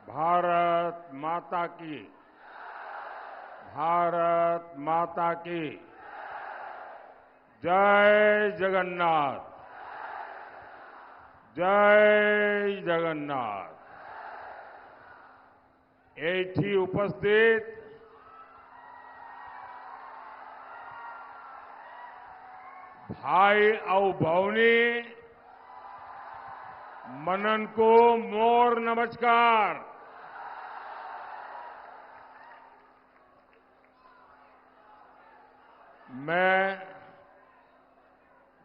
भारत माता की। भारत माता की। जय जगन्नाथ। जय जगन्नाथ। एठी उपस्थित भाई और भौनी मनन को मोर नमस्कार। मैं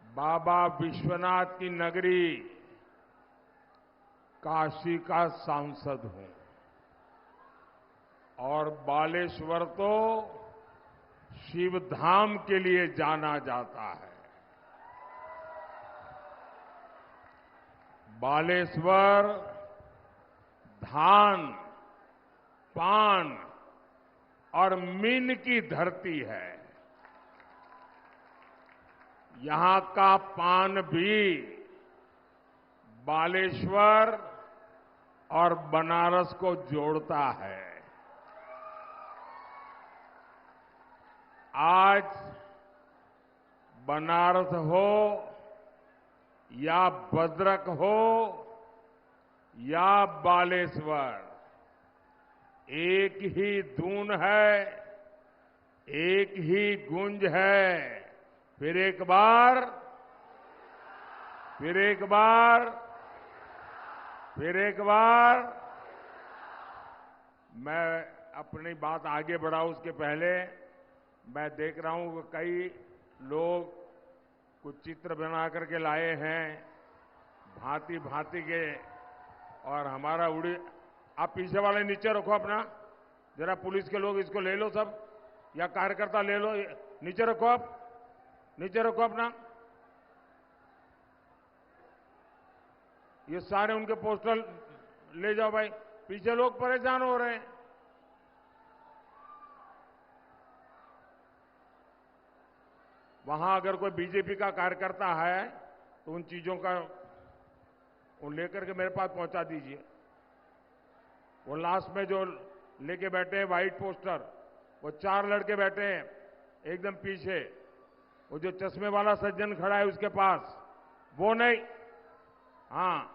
बाबा विश्वनाथ की नगरी काशी का सांसद हूं और बालेश्वर तो शिव धाम के लिए जाना जाता है। बालेश्वर धान, पान और मीन की धरती है। यहां का पान भी बालेश्वर और बनारस को जोड़ता है। आज बनारस हो या भद्रक हो या बालेश्वर, एक ही धुन है, एक ही गूंज है। फिर एक बार, फिर एक बार, फिर एक बार। मैं अपनी बात आगे बढ़ाऊं उसके पहले मैं देख रहा हूं कि कई लोग कुछ चित्र बना करके लाए हैं भांति भांति के, और हमारा उड़ी। आप पीछे वाले नीचे रखो अपना, जरा पुलिस के लोग इसको ले लो सब, या कार्यकर्ता ले लो, नीचे रखो, आप नीचे रखो अपना। ये सारे उनके पोस्टर ले जाओ भाई, पीछे लोग परेशान हो रहे हैं। वहां अगर कोई बीजेपी का कार्यकर्ता है तो उन चीजों का वो लेकर के मेरे पास पहुंचा दीजिए। वो लास्ट में जो लेके बैठे हैं व्हाइट पोस्टर, वो 4 लड़के बैठे हैं एकदम पीछे। वो जो चश्मे वाला सज्जन खड़ा है उसके पास, वो नहीं, हाँ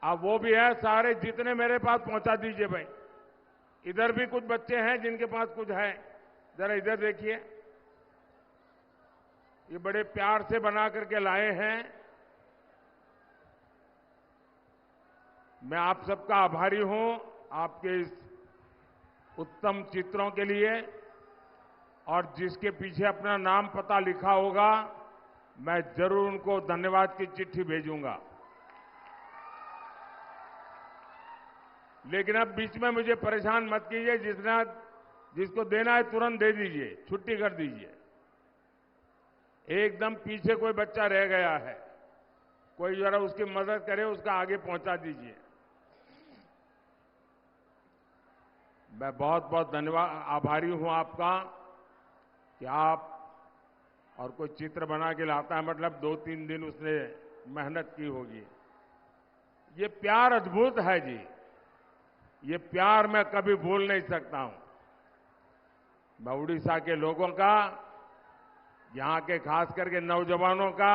अब वो भी है। सारे जितने मेरे पास पहुंचा दीजिए भाई। इधर भी कुछ बच्चे हैं जिनके पास कुछ है, जरा इधर देखिए। ये बड़े प्यार से बना करके लाए हैं। मैं आप सबका आभारी हूं आपके इस उत्तम चित्रों के लिए, और जिसके पीछे अपना नाम पता लिखा होगा मैं जरूर उनको धन्यवाद की चिट्ठी भेजूंगा। लेकिन अब बीच में मुझे परेशान मत कीजिए। जिसको देना है तुरंत दे दीजिए, छुट्टी कर दीजिए। एकदम पीछे कोई बच्चा रह गया है, कोई जरा उसकी मदद करे, उसका आगे पहुंचा दीजिए। मैं बहुत बहुत धन्यवाद आभारी हूं आपका कि आप, और कोई चित्र बना के लाता है मतलब 2-3 दिन उसने मेहनत की होगी। ये प्यार अद्भुत है जी, ये प्यार मैं कभी भूल नहीं सकता हूं। मैं उड़ीसा के लोगों का, यहां के खास करके नौजवानों का,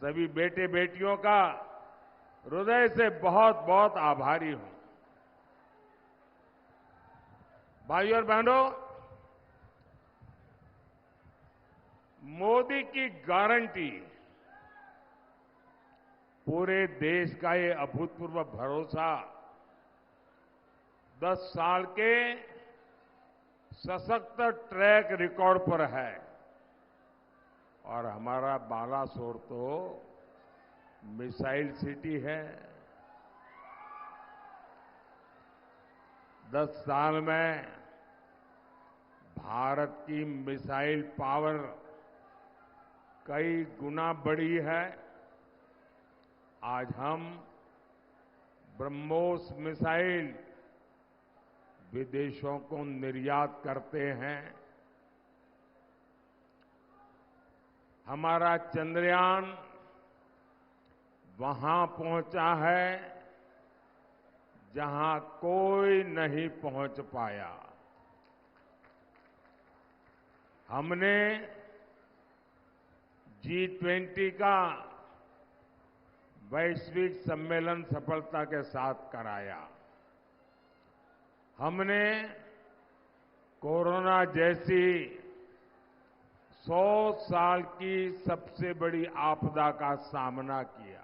सभी बेटे बेटियों का हृदय से बहुत बहुत आभारी हूं। भाइयों और बहनों, मोदी की गारंटी, पूरे देश का ये अभूतपूर्व भरोसा 10 साल के सशक्त ट्रैक रिकॉर्ड पर है। और हमारा बालासोर तो मिसाइल सिटी है। 10 साल में भारत की मिसाइल पावर कई गुना बढ़ी है। आज हम ब्रह्मोस मिसाइल विदेशों को निर्यात करते हैं। हमारा चंद्रयान वहां पहुंचा है जहां कोई नहीं पहुंच पाया। हमने G20 का वैश्विक सम्मेलन सफलता के साथ कराया। हमने कोरोना जैसी 100 साल की सबसे बड़ी आपदा का सामना किया।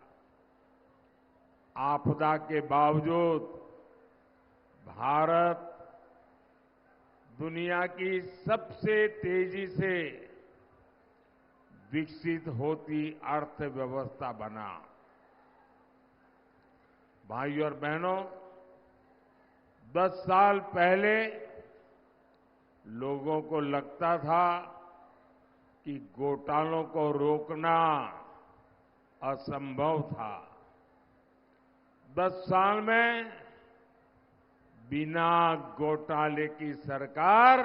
आपदा के बावजूद भारत दुनिया की सबसे तेजी से विकसित होती अर्थव्यवस्था बना। भाइयों और बहनों, 10 साल पहले लोगों को लगता था कि घोटालों को रोकना असंभव था। 10 साल में बिना घोटाले की सरकार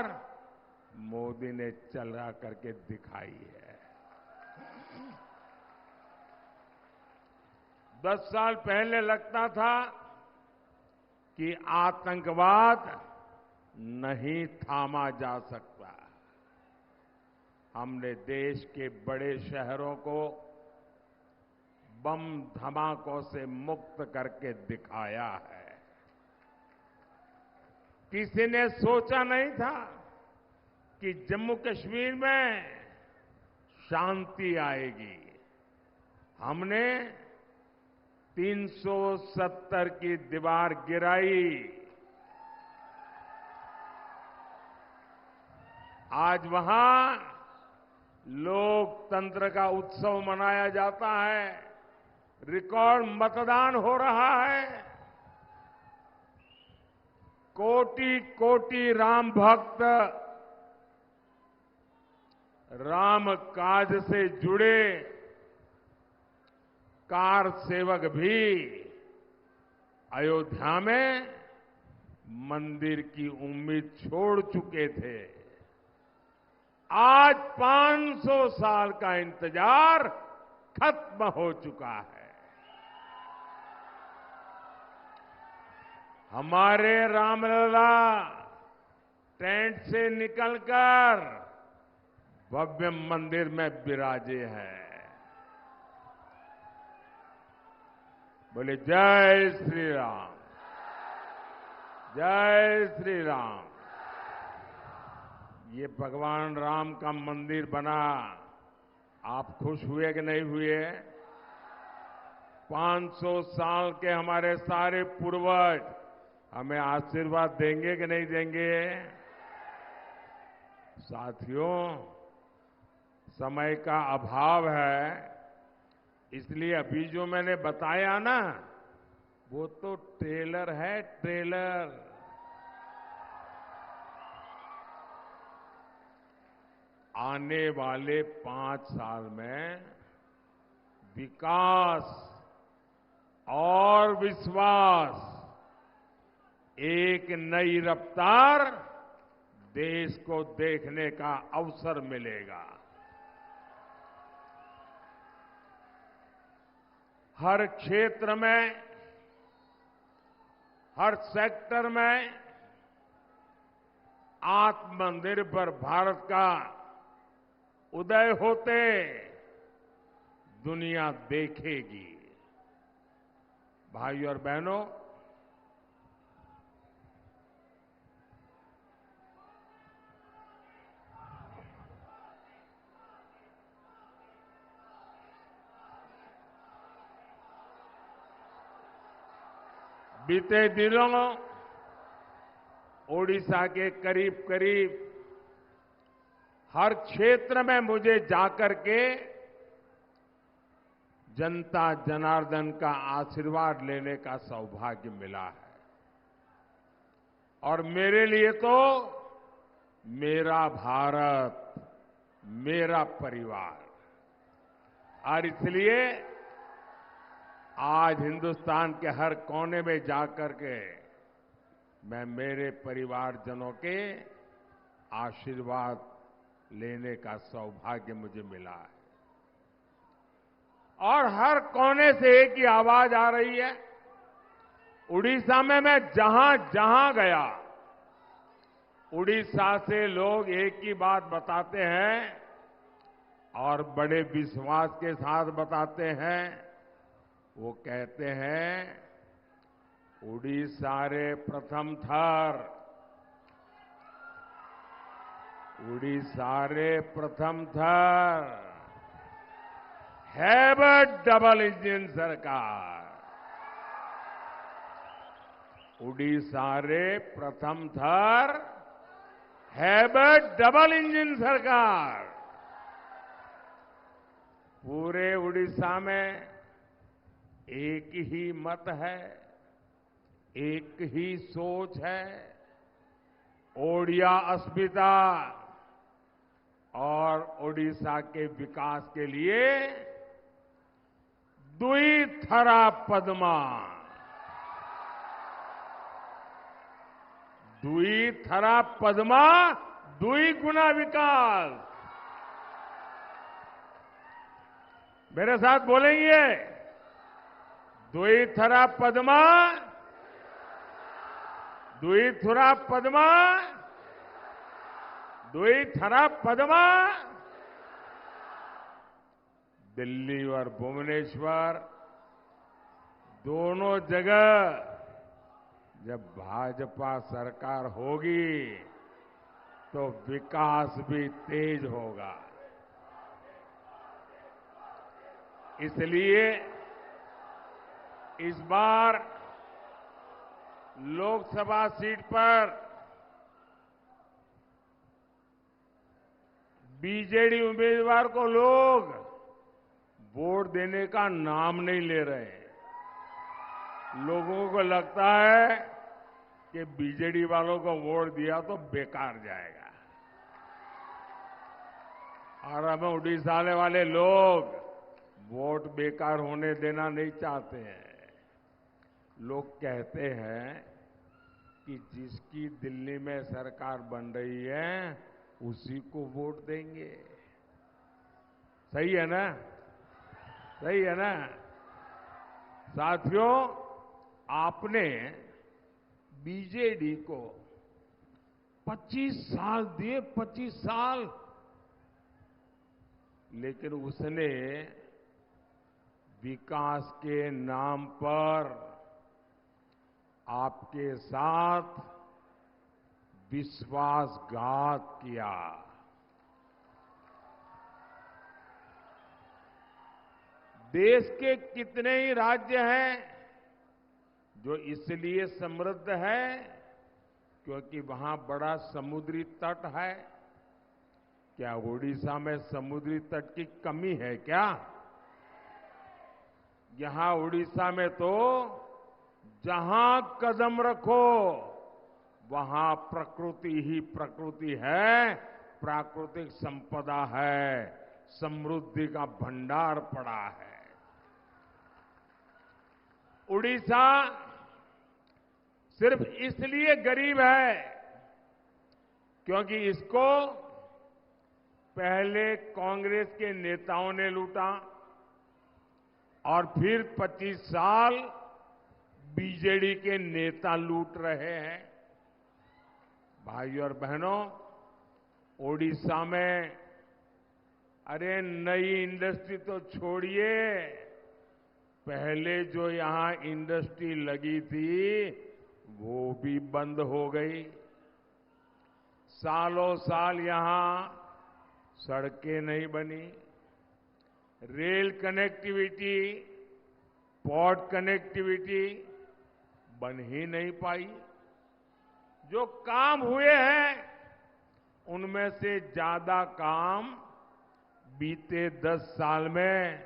मोदी ने चला करके दिखाई है। 10 साल पहले लगता था कि आतंकवाद नहीं थामा जा सकता। हमने देश के बड़े शहरों को बम धमाकों से मुक्त करके दिखाया है। किसी ने सोचा नहीं था कि जम्मू कश्मीर में शांति आएगी। हमने 370 की दीवार गिराई। आज वहां लोकतंत्र का उत्सव मनाया जाता है। रिकॉर्ड मतदान हो रहा है। कोटि कोटि राम भक्त राम काज से जुड़े कार सेवक भी अयोध्या में मंदिर की उम्मीद छोड़ चुके थे। आज 500 साल का इंतजार खत्म हो चुका है। हमारे रामलला टेंट से निकलकर भव्य मंदिर में विराजे हैं। बोले जय श्री राम, जय श्री राम। ये भगवान राम का मंदिर बना, आप खुश हुए कि नहीं हुए? 500 साल के हमारे सारे पूर्वज हमें आशीर्वाद देंगे कि नहीं देंगे? साथियों, समय का अभाव है, इसलिए अभी जो मैंने बताया ना, वो तो ट्रेलर है, ट्रेलर। आने वाले 5 साल में विकास और विश्वास, एक नई रफ्तार देश को देखने का अवसर मिलेगा। हर क्षेत्र में, हर सेक्टर में आत्मनिर्भर भारत का उदय होते दुनिया देखेगी। भाइयों और बहनों, बीते दिनों ओडिशा के करीब करीब हर क्षेत्र में मुझे जाकर के जनता जनार्दन का आशीर्वाद लेने का सौभाग्य मिला है। और मेरे लिए तो मेरा भारत, मेरा परिवार, और इसलिए आज हिंदुस्तान के हर कोने में जाकर के मैं मेरे परिवारजनों के आशीर्वाद लेने का सौभाग्य मुझे मिला है। और हर कोने से एक ही आवाज आ रही है उड़ीसा में मैं जहां जहां गया, उड़ीसा से लोग एक ही बात बताते हैं और बड़े विश्वास के साथ बताते हैं। वो कहते हैं, उड़ीसा रे प्रथम थर, उड़ीसा रे प्रथम थर, हैव अ डबल इंजन सरकार। उड़ीसा रे प्रथम थर, हैव अ डबल इंजन सरकार। पूरे उड़ीसा में एक ही मत है, एक ही सोच है। ओडिया अस्मिता और ओडिशा के विकास के लिए दुई थरा पद्मा, दुई थरा पद्मा, दुई गुना विकास। मेरे साथ बोलेंगे, दुई थरा पद्मा, दुई थुरा पद्मा, दुई थरा पद्मा। दिल्ली और भुवनेश्वर दोनों जगह जब भाजपा सरकार होगी तो विकास भी तेज होगा। इसलिए इस बार लोकसभा सीट पर बीजेडी उम्मीदवार को लोग वोट देने का नाम नहीं ले रहे हैं। लोगों को लगता है कि बीजेडी वालों को वोट दिया तो बेकार जाएगा। और हमें उड़ीसा वाले लोग वोट बेकार होने देना नहीं चाहते हैं। लोग कहते हैं कि जिसकी दिल्ली में सरकार बन रही है उसी को वोट देंगे। सही है ना? सही है ना? साथियों, आपने बीजेडी को 25 साल दिए, 25 साल, लेकिन उसने विकास के नाम पर आपके साथ विश्वासघात किया। देश के कितने ही राज्य हैं जो इसलिए समृद्ध है क्योंकि वहां बड़ा समुद्री तट है। क्या ओडिशा में समुद्री तट की कमी है क्या? यहां उड़ीसा में तो जहां कदम रखो वहां प्रकृति ही प्रकृति है, प्राकृतिक संपदा है, समृद्धि का भंडार पड़ा है। उड़ीसा सिर्फ इसलिए गरीब है क्योंकि इसको पहले कांग्रेस के नेताओं ने लूटा और फिर 25 साल बीजेडी के नेता लूट रहे हैं। भाइयों और बहनों, ओडिशा में अरे नई इंडस्ट्री तो छोड़िए, पहले जो यहां इंडस्ट्री लगी थी वो भी बंद हो गई। सालों साल यहां सड़कें नहीं बनी, रेल कनेक्टिविटी, पोर्ट कनेक्टिविटी बन ही नहीं पाई। जो काम हुए हैं उनमें से ज्यादा काम बीते 10 साल में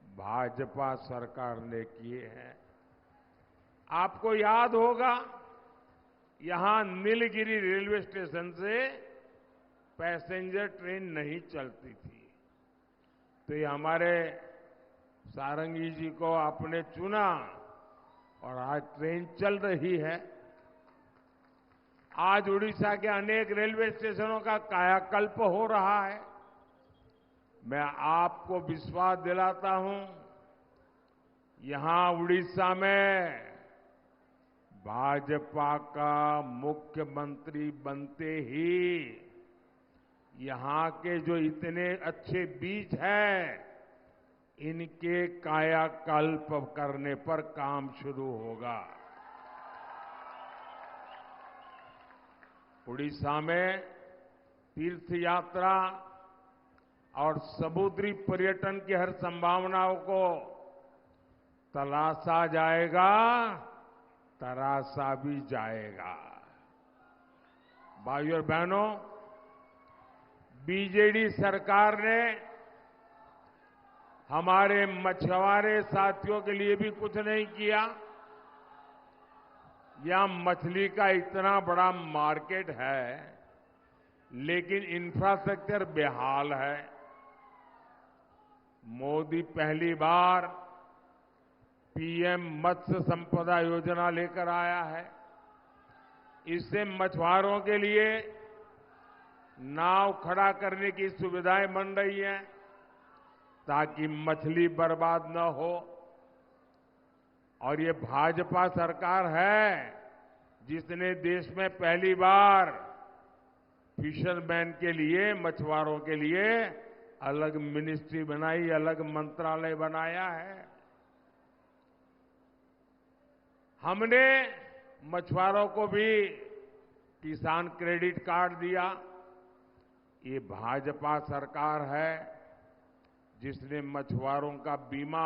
भाजपा सरकार ने किए हैं। आपको याद होगा, यहां नीलगिरी रेलवे स्टेशन से पैसेंजर ट्रेन नहीं चलती थी, तो ये हमारे सारंगी जी को आपने चुना और आज ट्रेन चल रही है। आज उड़ीसा के अनेक रेलवे स्टेशनों का कायाकल्प हो रहा है। मैं आपको विश्वास दिलाता हूं, यहां उड़ीसा में भाजपा का मुख्यमंत्री बनते ही यहां के जो इतने अच्छे बीज हैं, इनके कायाकल्प करने पर काम शुरू होगा। उड़ीसा में तीर्थ यात्रा और समुद्री पर्यटन की हर संभावनाओं को तलाशा जाएगा, तराशा भी जाएगा। भाइयों और बहनों, बीजेडी सरकार ने हमारे मछुआरे साथियों के लिए भी कुछ नहीं किया। यहां मछली का इतना बड़ा मार्केट है, लेकिन इंफ्रास्ट्रक्चर बेहाल है। मोदी पहली बार पीएम मत्स्य संपदा योजना लेकर आया है। इससे मछुआरों के लिए नाव खड़ा करने की सुविधाएं बन रही हैं, ताकि मछली बर्बाद न हो। और ये भाजपा सरकार है जिसने देश में पहली बार फिशरमैन के लिए, मछुआरों के लिए अलग मिनिस्ट्री बनाई, अलग मंत्रालय बनाया है। हमने मछुआरों को भी किसान क्रेडिट कार्ड दिया। ये भाजपा सरकार है जिसने मछुआरों का बीमा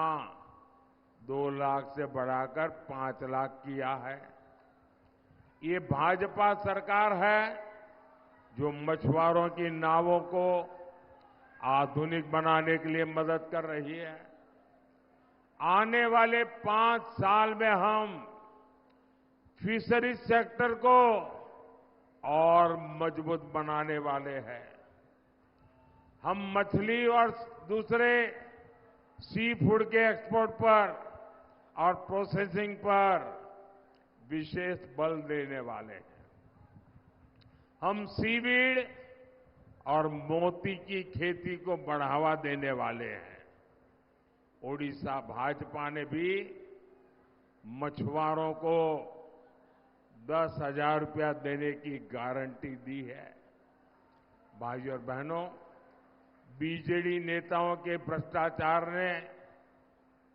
2 लाख से बढ़ाकर 5 लाख किया है। ये भाजपा सरकार है जो मछुआरों की नावों को आधुनिक बनाने के लिए मदद कर रही है। आने वाले 5 साल में हम फिशरीज सेक्टर को और मजबूत बनाने वाले हैं। हम मछली और दूसरे सी फूड के एक्सपोर्ट पर और प्रोसेसिंग पर विशेष बल देने वाले हैं। हम सीवीड और मोती की खेती को बढ़ावा देने वाले हैं। ओडिशा भाजपा ने भी मछुआरों को 10,000 रुपया देने की गारंटी दी है। भाइयों और बहनों, बीजेडी नेताओं के भ्रष्टाचार ने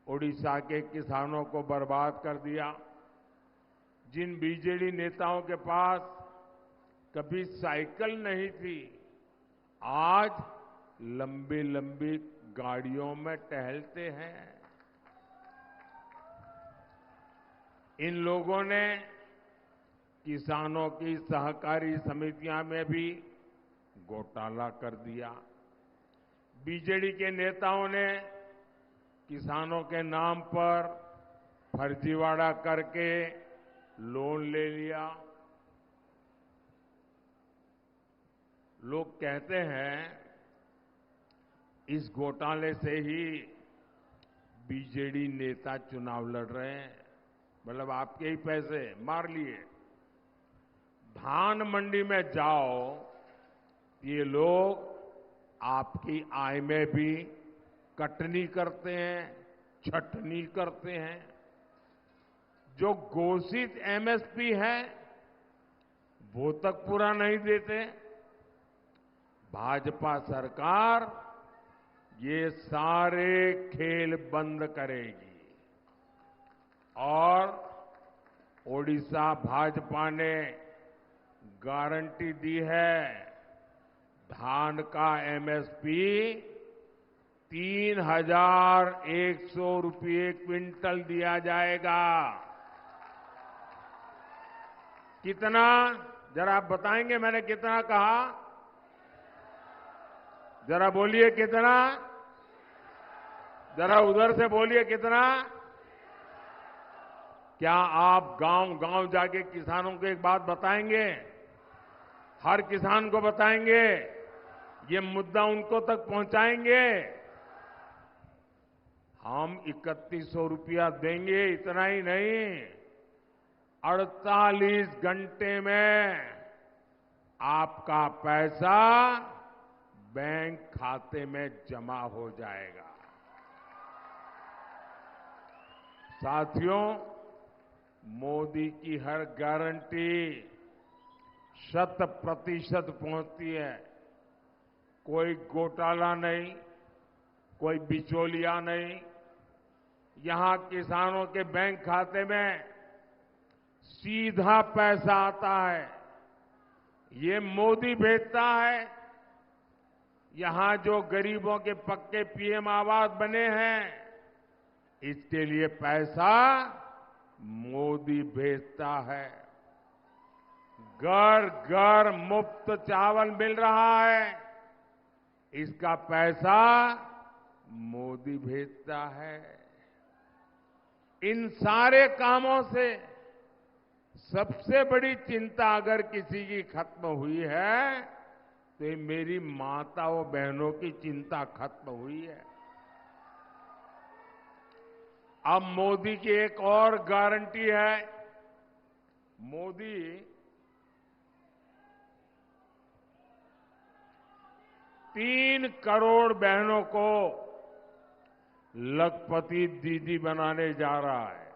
ओडिशा के किसानों को बर्बाद कर दिया। जिन बीजेडी नेताओं के पास कभी साइकिल नहीं थी, आज लंबी लंबी गाड़ियों में टहलते हैं। इन लोगों ने किसानों की सहकारी समितियां में भी घोटाला कर दिया। बीजेडी के नेताओं ने किसानों के नाम पर फर्जीवाड़ा करके लोन ले लिया। लोग कहते हैं इस घोटाले से ही बीजेडी नेता चुनाव लड़ रहे हैं, मतलब आपके ही पैसे मार लिए। धान मंडी में जाओ, ये लोग आपकी आय में भी कटनी करते हैं, छटनी करते हैं। जो घोषित एमएसपी है वो तक पूरा नहीं देते। भाजपा सरकार ये सारे खेल बंद करेगी और ओडिशा भाजपा ने गारंटी दी है, धान का एमएसपी 3,100 रुपये क्विंटल दिया जाएगा। कितना, जरा आप बताएंगे मैंने कितना कहा? जरा बोलिए कितना? जरा उधर से बोलिए कितना? क्या आप गांव गांव जाके किसानों को एक बात बताएंगे? हर किसान को बताएंगे? ये मुद्दा उनको तक पहुंचाएंगे? हम 3100 रुपया देंगे, इतना ही नहीं, 48 घंटे में आपका पैसा बैंक खाते में जमा हो जाएगा। साथियों, मोदी की हर गारंटी 100% पहुंचती है। कोई घोटाला नहीं, कोई बिचौलिया नहीं। यहां किसानों के बैंक खाते में सीधा पैसा आता है, ये मोदी भेजता है। यहां जो गरीबों के पक्के पीएम आवास बने हैं, इसके लिए पैसा मोदी भेजता है। घर घर मुफ्त चावल मिल रहा है, इसका पैसा मोदी भेजता है। इन सारे कामों से सबसे बड़ी चिंता अगर किसी की खत्म हुई है तो ये मेरी माताओं बहनों की चिंता खत्म हुई है। अब मोदी की एक और गारंटी है। मोदी 3 करोड़ बहनों को लखपति दीदी बनाने जा रहा है।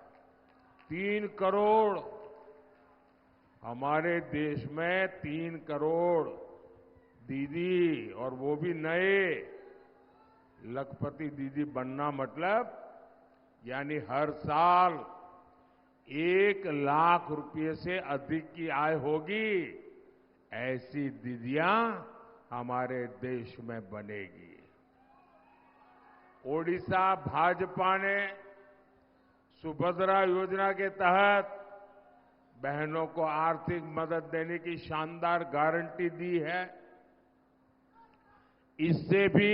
3 करोड़। हमारे देश में 3 करोड़ दीदी, और वो भी नए लखपति दीदी बनना मतलब यानी हर साल 1 लाख रुपए से अधिक की आय होगी, ऐसी दीदियां हमारे देश में बनेगी। ओडिशा भाजपा ने सुभद्रा योजना के तहत बहनों को आर्थिक मदद देने की शानदार गारंटी दी है। इससे भी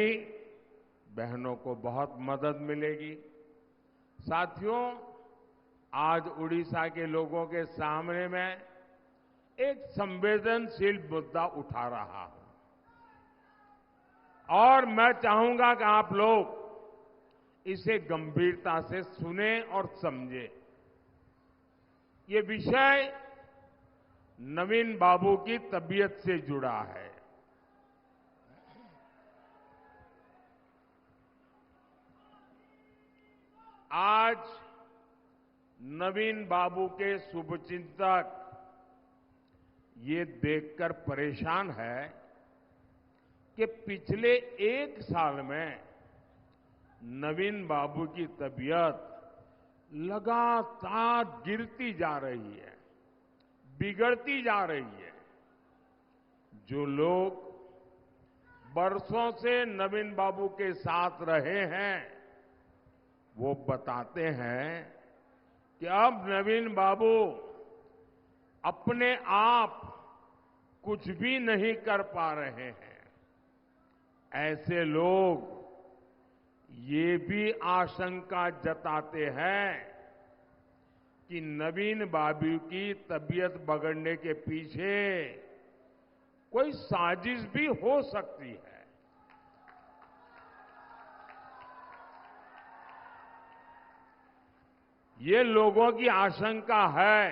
बहनों को बहुत मदद मिलेगी। साथियों, आज उड़ीसा के लोगों के सामने मैं एक संवेदनशील मुद्दा उठा रहा हूं और मैं चाहूंगा कि आप लोग इसे गंभीरता से सुने और समझें। ये विषय नवीन बाबू की तबीयत से जुड़ा है। आज नवीन बाबू के शुभचिंतक ये देखकर परेशान है कि पिछले 1 साल में नवीन बाबू की तबीयत लगातार गिरती जा रही है, बिगड़ती जा रही है। जो लोग बरसों से नवीन बाबू के साथ रहे हैं, वो बताते हैं कि अब नवीन बाबू अपने आप कुछ भी नहीं कर पा रहे हैं। ऐसे लोग ये भी आशंका जताते हैं कि नवीन बाबू की तबीयत बिगड़ने के पीछे कोई साजिश भी हो सकती है। ये लोगों की आशंका है,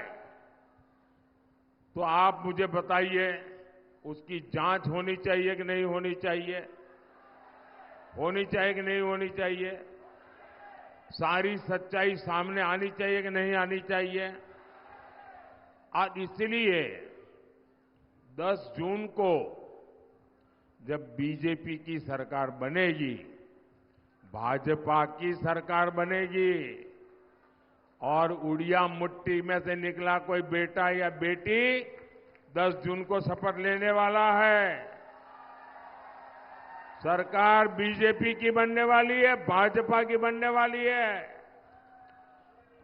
तो आप मुझे बताइए, उसकी जांच होनी चाहिए कि नहीं होनी चाहिए? होनी चाहिए कि नहीं होनी चाहिए? सारी सच्चाई सामने आनी चाहिए कि नहीं आनी चाहिए? और इसलिए 10 जून को जब बीजेपी की सरकार बनेगी, भाजपा की सरकार बनेगी और उड़िया मुट्ठी में से निकला कोई बेटा या बेटी 10 जून को शपथ लेने वाला है। सरकार बीजेपी की बनने वाली है, भाजपा की बनने वाली है।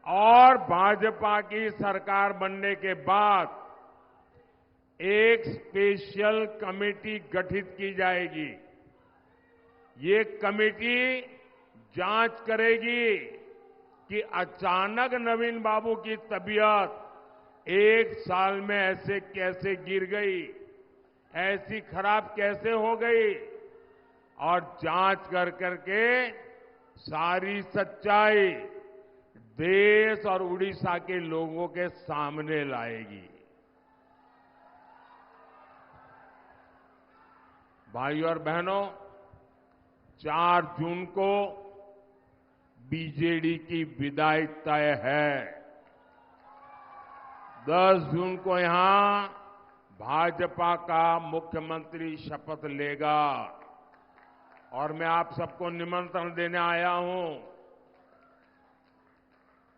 और भाजपा की सरकार बनने के बाद एक स्पेशल कमेटी गठित की जाएगी। ये कमेटी जांच करेगी कि अचानक नवीन बाबू की तबीयत 1 साल में ऐसे कैसे गिर गई, ऐसी खराब कैसे हो गई, और जांच कर करके सारी सच्चाई देश और उड़ीसा के लोगों के सामने लाएगी। भाइयों और बहनों, 4 जून को बीजेडी की विदाई तय है। 10 जून को यहां भाजपा का मुख्यमंत्री शपथ लेगा और मैं आप सबको निमंत्रण देने आया हूं।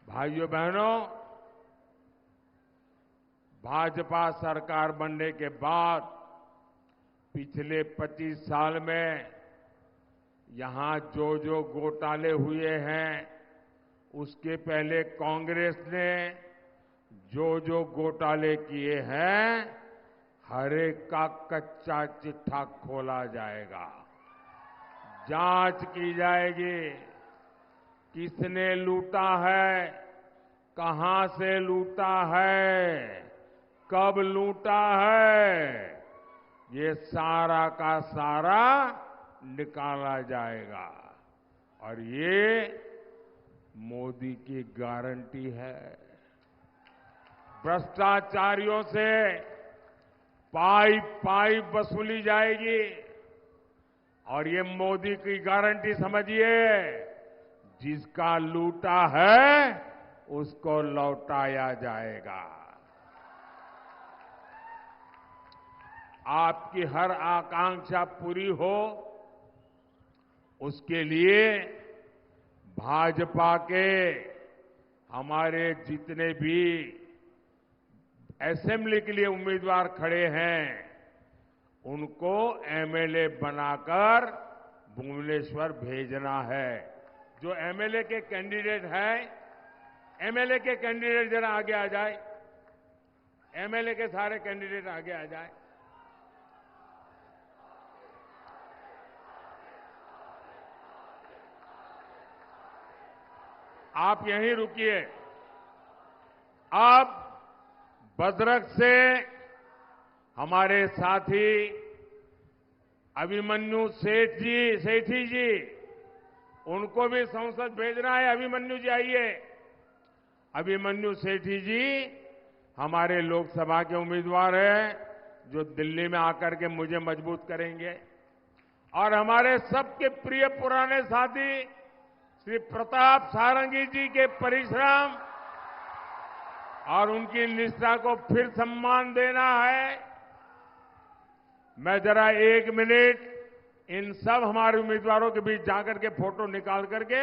भाइयों बहनों, भाजपा सरकार बनने के बाद पिछले 25 साल में यहां जो घोटाले हुए हैं, उसके पहले कांग्रेस ने जो घोटाले किए हैं, हर एक का कच्चा चिट्ठा खोला जाएगा, जांच की जाएगी। किसने लूटा है, कहां से लूटा है, कब लूटा है, ये सारा का सारा निकाला जाएगा और ये मोदी की गारंटी है। भ्रष्टाचारियों से पाई वसूली जाएगी और ये मोदी की गारंटी समझिए, जिसका लूटा है उसको लौटाया जाएगा। आपकी हर आकांक्षा पूरी हो, उसके लिए भाजपा के हमारे जितने भी असेंबली के लिए उम्मीदवार खड़े हैं, उनको एमएलए बनाकर भुवनेश्वर भेजना है। जो एमएलए के कैंडिडेट हैं, एमएलए के कैंडिडेट जरा आगे आ जाए। एमएलए के सारे कैंडिडेट आगे आ जाए। आप यहीं रुकिए। अब भद्रक से हमारे साथी अभिमन्यु सेठी जी, उनको भी संसद भेजना है। अभिमन्यु जी आइए। अभिमन्यु सेठी जी हमारे लोकसभा के उम्मीदवार हैं, जो दिल्ली में आकर के मुझे मजबूत करेंगे। और हमारे सबके प्रिय पुराने साथी श्री प्रताप सारंगी जी के परिश्रम और उनकी निष्ठा को फिर सम्मान देना है। मैं जरा 1 मिनट इन सब हमारे उम्मीदवारों के बीच जाकर के फोटो निकाल करके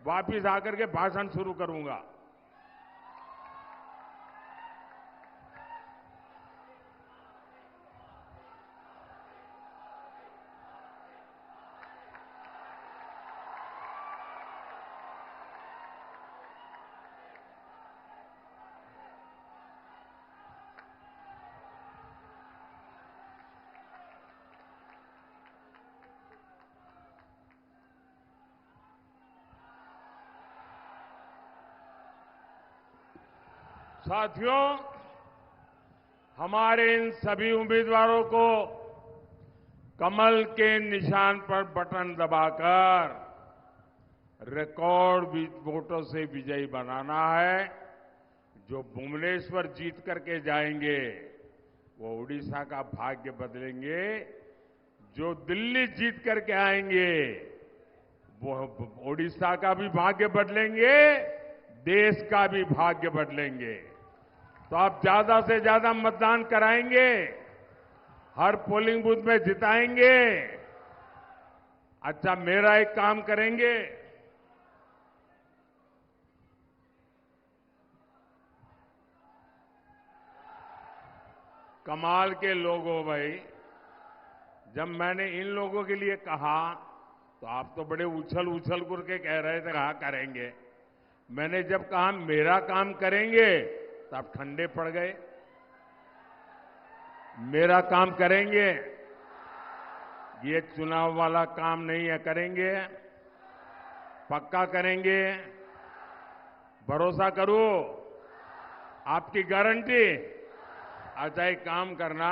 वापिस आकर के भाषण शुरू करूंगा। साथियों, हमारे इन सभी उम्मीदवारों को कमल के निशान पर बटन दबाकर रिकॉर्ड वोटों से विजयी बनाना है। जो भुवनेश्वर जीत करके जाएंगे, वो उड़ीसा का भाग्य बदलेंगे। जो दिल्ली जीत करके आएंगे, वो उड़ीसा का भी भाग्य बदलेंगे, देश का भी भाग्य बदलेंगे। तो आप ज्यादा से ज्यादा मतदान कराएंगे, हर पोलिंग बूथ में जिताएंगे। अच्छा, मेरा एक काम करेंगे, कमाल के लोग हो भाई। जब मैंने इन लोगों के लिए कहा तो आप तो बड़े उछल करके कह रहे थे हाँ करेंगे। मैंने जब कहा मेरा काम करेंगे तो आप ठंडे पड़ गए। मेरा काम करेंगे, ये चुनाव वाला काम नहीं है, करेंगे, पक्का करेंगे, भरोसा करो, आपकी गारंटी। अच्छा, एक काम करना,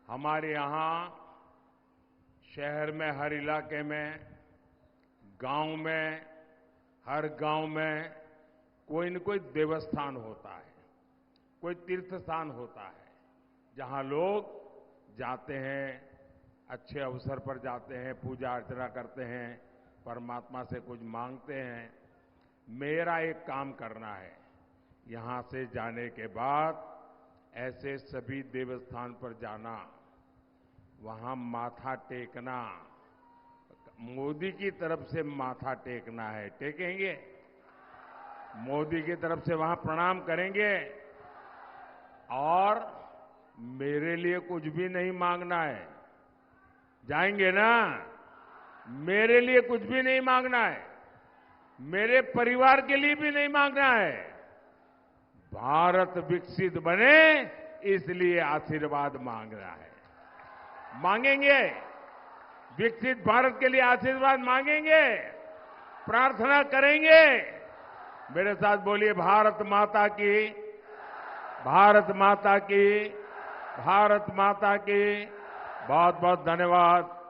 हमारे यहां शहर में हर इलाके में, गांव में, हर गांव में कोई न कोई देवस्थान होता है, कोई तीर्थ स्थान होता है, जहां लोग जाते हैं, अच्छे अवसर पर जाते हैं, पूजा अर्चना करते हैं, परमात्मा से कुछ मांगते हैं। मेरा एक काम करना है, यहां से जाने के बाद ऐसे सभी देवस्थान पर जाना, वहां माथा टेकना, मोदी की तरफ से माथा टेकना है, टेकेंगे? मोदी की तरफ से वहां प्रणाम करेंगे और मेरे लिए कुछ भी नहीं मांगना है। जाएंगे ना? मेरे लिए कुछ भी नहीं मांगना है, मेरे परिवार के लिए भी नहीं मांगना है। भारत विकसित बने इसलिए आशीर्वाद मांगना है। मांगेंगे? विकसित भारत के लिए आशीर्वाद मांगेंगे, प्रार्थना करेंगे। मेरे साथ बोलिए, भारत माता की, भारत माता की, भारत माता की। बहुत बहुत धन्यवाद।